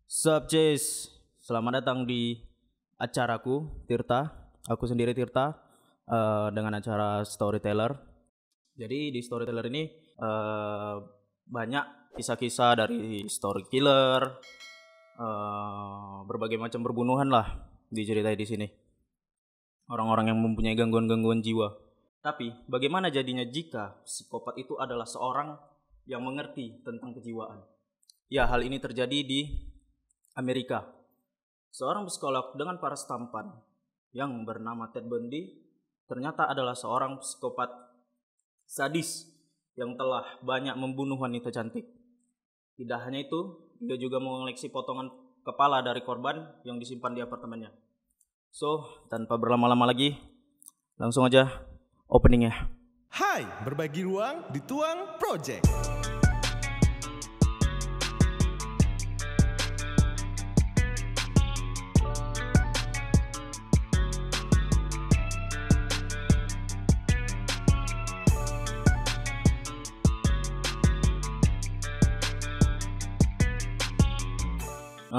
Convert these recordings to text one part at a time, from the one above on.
Sup Cis, selamat datang di acaraku Tirta. Aku sendiri Tirta dengan acara Storyteller. Jadi di Storyteller ini banyak kisah-kisah dari story killer, berbagai macam perbunuhan lah diceritai di sini. Orang-orang yang mempunyai gangguan-gangguan jiwa. Tapi bagaimana jadinya jika psikopat itu adalah seorang yang mengerti tentang kejiwaan? Ya, hal ini terjadi di Amerika. Seorang psikolog dengan paras tampan yang bernama Ted Bundy ternyata adalah seorang psikopat sadis yang telah banyak membunuh wanita cantik. Tidak hanya itu, dia juga mengoleksi potongan kepala dari korban yang disimpan di apartemennya. So, tanpa berlama-lama lagi, langsung aja openingnya. Hai, berbagi ruang di Tuang Project.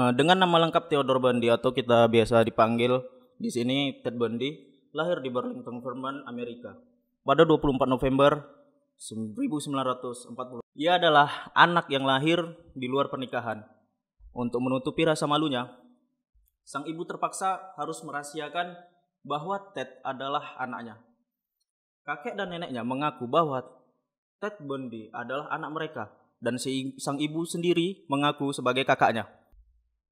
Dengan nama lengkap Theodore Bundy atau kita biasa dipanggil di sini Ted Bundy, lahir di Burlington, Vermont, Amerika pada 24 November 1940. Ia adalah anak yang lahir di luar pernikahan. Untuk menutupi rasa malunya, sang ibu terpaksa harus merahasiakan bahwa Ted adalah anaknya. Kakek dan neneknya mengaku bahwa Ted Bundy adalah anak mereka dan sang ibu sendiri mengaku sebagai kakaknya.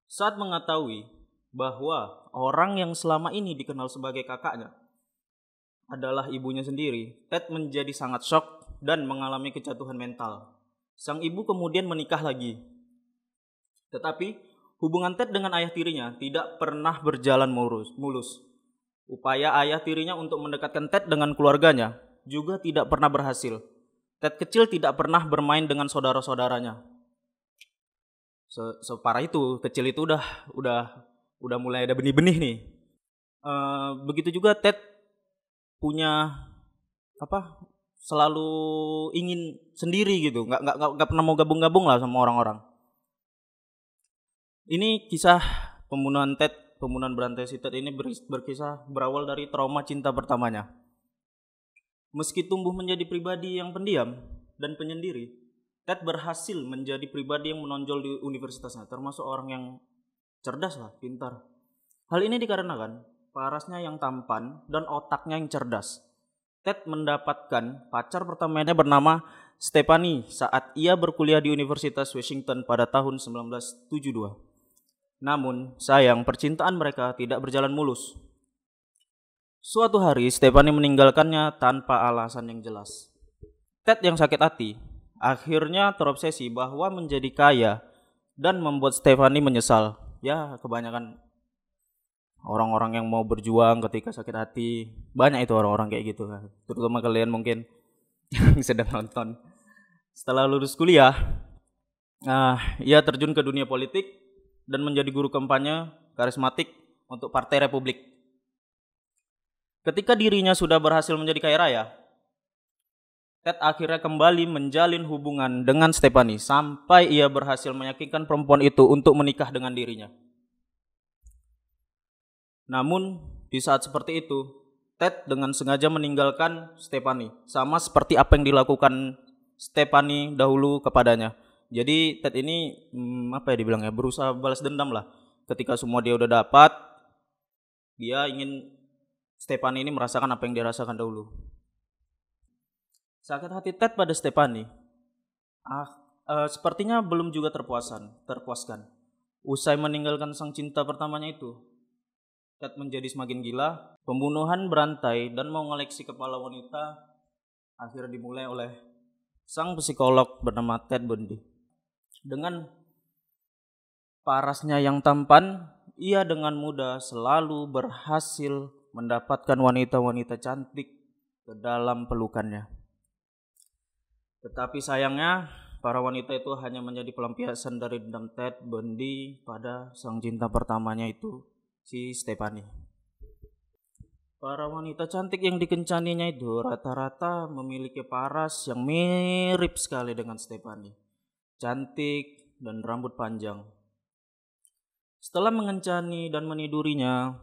Saat mengetahui bahwa orang yang selama ini dikenal sebagai kakaknya adalah ibunya sendiri, Ted menjadi sangat shock dan mengalami kejatuhan mental. Sang ibu kemudian menikah lagi. Tetapi hubungan Ted dengan ayah tirinya tidak pernah berjalan mulus. Upaya ayah tirinya untuk mendekatkan Ted dengan keluarganya juga tidak pernah berhasil. Ted kecil tidak pernah bermain dengan saudara-saudaranya. Separah itu, kecil itu udah mulai ada benih-benih nih. Begitu juga Ted punya selalu ingin sendiri gitu, nggak pernah mau gabung-gabung lah sama orang-orang. Ini kisah pembunuhan berantai si Ted ini berkisah berawal dari trauma cinta pertamanya. Meski tumbuh menjadi pribadi yang pendiam dan penyendiri, Ted berhasil menjadi pribadi yang menonjol di universitasnya, termasuk orang yang cerdas lah, pintar. Hal ini dikarenakan parasnya yang tampan dan otaknya yang cerdas. Ted mendapatkan pacar pertamanya bernama Stephanie saat ia berkuliah di Universitas Washington pada tahun 1972. Namun, sayang percintaan mereka tidak berjalan mulus. Suatu hari, Stephanie meninggalkannya tanpa alasan yang jelas. Ted yang sakit hati akhirnya terobsesi bahwa menjadi kaya dan membuat Stephanie menyesal. Ya, kebanyakan orang-orang yang mau berjuang ketika sakit hati, banyak itu orang-orang kayak gitu. Terutama kalian mungkin yang sedang nonton. Setelah lulus kuliah, ia terjun ke dunia politik dan menjadi guru kampanye karismatik untuk Partai Republik. Ketika dirinya sudah berhasil menjadi kaya raya, Ted akhirnya kembali menjalin hubungan dengan Stephanie sampai ia berhasil meyakinkan perempuan itu untuk menikah dengan dirinya. Namun di saat seperti itu, Ted dengan sengaja meninggalkan Stephanie, sama seperti apa yang dilakukan Stephanie dahulu kepadanya. Jadi Ted ini dibilangnya berusaha balas dendam lah. Ketika semua dia udah dapat, dia ingin Stephanie ini merasakan apa yang dia rasakan dahulu. Sakit hati Ted pada Stephanie sepertinya belum juga terpuaskan. Usai meninggalkan sang cinta pertamanya itu, Ted menjadi semakin gila. Pembunuhan berantai dan mengoleksi kepala wanita akhirnya dimulai oleh sang psikolog bernama Ted Bundy. Dengan parasnya yang tampan, ia dengan mudah selalu berhasil mendapatkan wanita-wanita cantik ke dalam pelukannya. Tetapi sayangnya, para wanita itu hanya menjadi pelampiasan dari dendam Ted Bundy pada sang cinta pertamanya itu, si Stephanie. Para wanita cantik yang dikencaninya itu rata-rata memiliki paras yang mirip sekali dengan Stephanie. Cantik dan rambut panjang. Setelah mengencani dan menidurinya,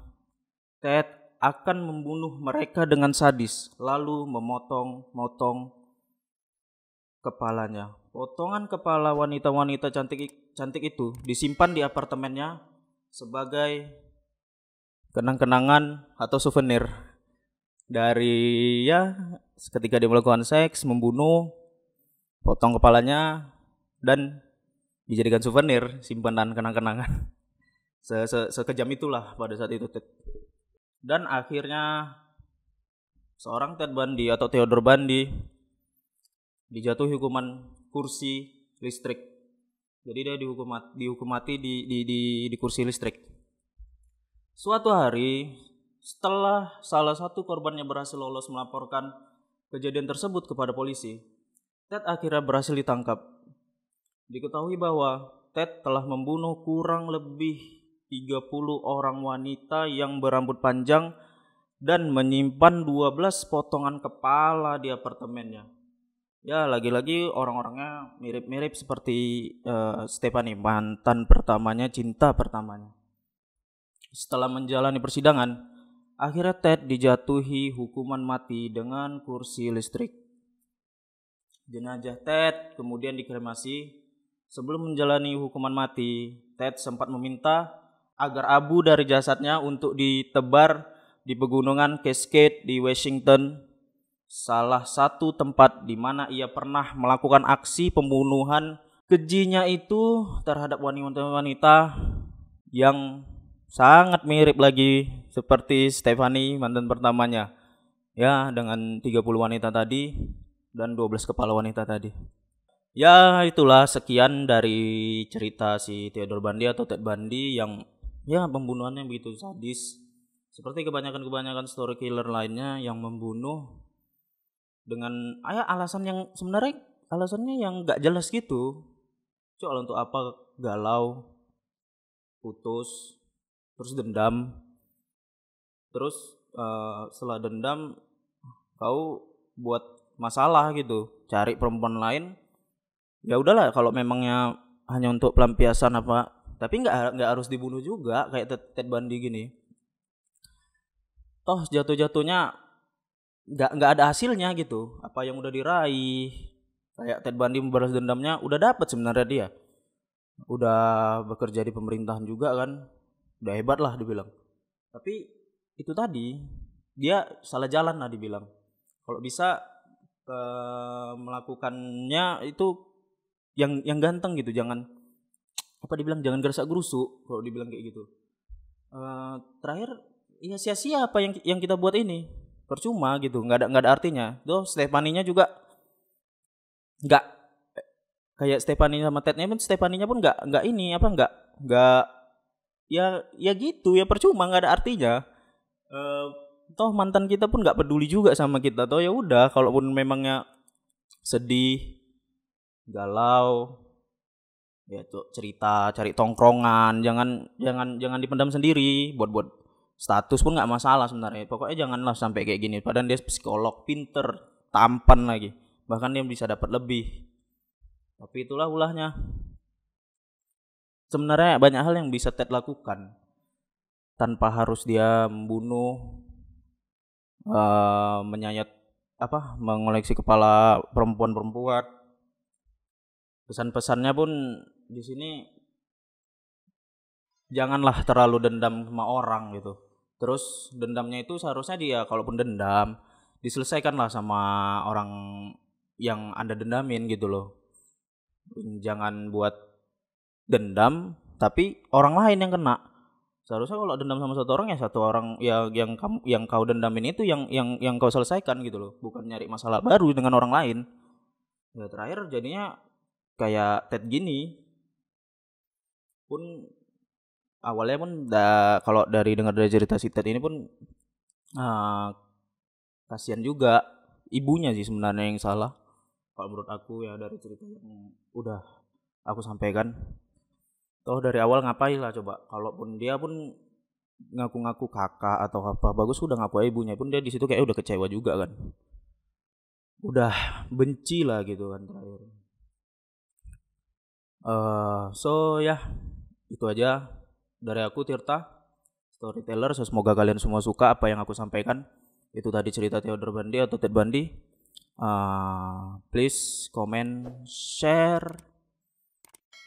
Ted akan membunuh mereka dengan sadis, lalu memotong-motong kepalanya. Potongan kepala wanita-wanita cantik itu disimpan di apartemennya sebagai kenang-kenangan atau souvenir dari ketika dia melakukan seks, membunuh, potong kepalanya dan dijadikan souvenir, simpanan kenang-kenangan. Sekejam itulah pada saat itu Ted. Dan akhirnya seorang Ted Bundy atau Theodore Bundy dijatuhi hukuman kursi listrik. Jadi dia dihukum mati di kursi listrik. Suatu hari, setelah salah satu korbannya berhasil lolos melaporkan kejadian tersebut kepada polisi, Ted akhirnya berhasil ditangkap. Diketahui bahwa Ted telah membunuh kurang lebih 30 orang wanita yang berambut panjang dan menyimpan 12 potongan kepala di apartemennya. Ya, lagi-lagi orang-orangnya mirip-mirip seperti Stephanie, mantan pertamanya, cinta pertamanya. Setelah menjalani persidangan, akhirnya Ted dijatuhi hukuman mati dengan kursi listrik. Jenazah Ted kemudian dikremasi. Sebelum menjalani hukuman mati, Ted sempat meminta agar abu dari jasadnya untuk ditebar di pegunungan Cascade di Washington, salah satu tempat di mana ia pernah melakukan aksi pembunuhan kejinya itu terhadap wanita-wanita yang sangat mirip lagi seperti Stephanie, mantan pertamanya. Ya, dengan 30 wanita tadi dan 12 kepala wanita tadi. Ya, itulah sekian dari cerita si Theodore Bundy atau Ted Bundy yang pembunuhannya begitu sadis. Seperti kebanyakan story killer lainnya yang membunuh dengan alasannya yang gak jelas gitu. Soal untuk apa, galau, putus, terus dendam, terus setelah dendam kau buat masalah gitu, cari perempuan lain. Ya udahlah, kalau memangnya hanya untuk pelampiasan tapi nggak harus dibunuh juga kayak Ted Bundy gini. Toh jatuh-jatuhnya nggak ada hasilnya gitu. Apa yang udah diraih, kayak Ted Bundy membalas dendamnya udah dapat sebenarnya dia. Udah bekerja di pemerintahan juga kan, udah hebat lah dibilang. Tapi itu tadi dia salah jalan lah dibilang. Kalau bisa melakukannya itu yang ganteng gitu, jangan jangan gerasa gerusuk kalau dibilang kayak gitu. Terakhir ya sia-sia apa yang kita buat ini, percuma gitu, nggak ada artinya. Tuh Stephanie-nya juga nggak kayak Stephanie sama Ted-nya pun, Stephanie-nya pun nggak ini nggak ya gitu ya, percuma, nggak ada artinya. Toh mantan kita pun nggak peduli juga sama kita. Toh ya udah, kalaupun memangnya sedih, galau, ya tuh cerita, cari tongkrongan, jangan dipendam sendiri. Buat status pun nggak masalah sebenarnya. Pokoknya janganlah sampai kayak gini. Padahal dia psikolog, pinter, tampan lagi, bahkan dia bisa dapat lebih. Tapi itulah ulahnya. Sebenarnya banyak hal yang bisa Ted lakukan tanpa harus dia membunuh, menyayat mengoleksi kepala perempuan. Pesan-pesannya pun di sini janganlah terlalu dendam sama orang gitu. Terus dendamnya itu seharusnya dia, kalaupun dendam, diselesaikanlah sama orang yang Anda dendamin gitu loh. Jangan buat dendam tapi orang lain yang kena. Seharusnya kalau dendam sama satu orang, ya satu orang yang kau dendamin itu yang kau selesaikan gitu loh, bukan nyari masalah baru dengan orang lain. Ya terakhir jadinya kayak Ted gini pun, awalnya pun kalau dari dengar dari cerita si Ted ini pun kasihan juga ibunya sih sebenarnya yang salah kalau menurut aku ya, dari cerita yang udah aku sampaikan. Toh dari awal ngapain lah coba, kalaupun dia pun ngaku-ngaku kakak atau apa, bagus udah ngaku ibunya pun dia di situ kayak udah kecewa juga kan, udah benci lah gitu kan terakhir. So ya itu aja dari aku Tirta, storyteller. So, semoga kalian semua suka apa yang aku sampaikan. Itu tadi cerita Theodore Bandi atau Ted Bundy. Please comment, share,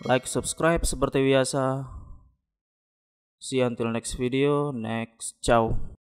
like, subscribe seperti biasa. See you until next video. Ciao.